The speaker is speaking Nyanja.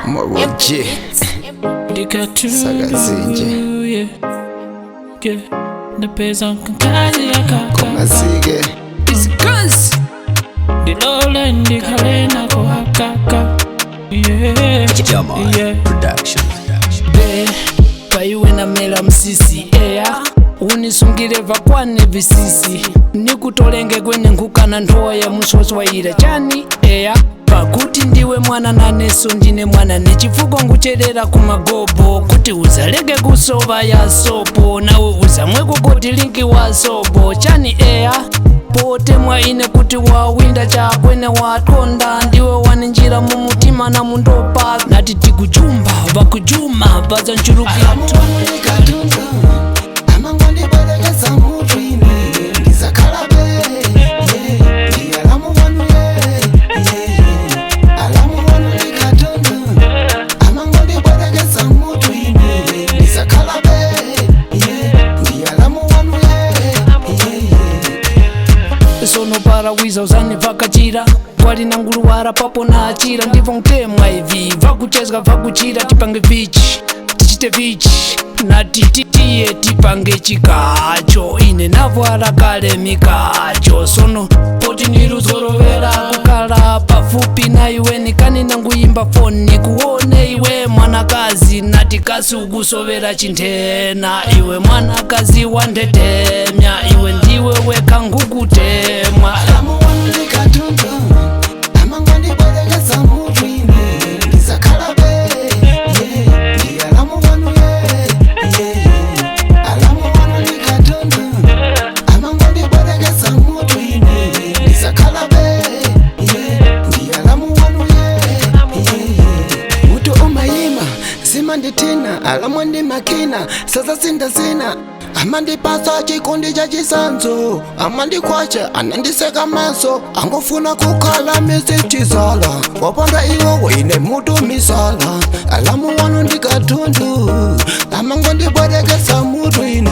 Mwako, Sakazinje, Zike Peace Gungs. Production. Paiwe na mela msisi unisungire vakwane visisi nikutolenge kwene nkukana ndoya musoswaira chani pakuti ndiwe mwana naneso ndine mwana nechifuko ngucherera kumagobo kuti uzaleke kusova ya sopo nawe uzamweko koti linki wa sopo chani pote mwaine kuti wawinda chakwene watonda ndiwe waninjira mumutima na mundopa nati tikujumba vakujuma vaza nchurukira sono parawiza uzani vakachira kwali na nguluwara papo na achira ndivo ntemwa ivi vakuchezga vakuchira tipange vichi tichite vichi natitiye tipange chikacho ine navwara kale mikacho sono poti niruzorovera kukala pafupi na iwe nikani nanguyimba foni kuone iwe mwanakazi natikasi ukusovera chinthena iwe mwanakazi wandetemya iwe ndiwe weka ngukutemwa Manditina, alamwandi makina, sasa sindazina amandi pasa chikundi cha chisanzo amandi kwacha, anandiseka maso angofuna kukhala misi Chizala wapanda iwo waine mutu misala alamu wanu ndi Katundu amango ndibwerekesa mutu ine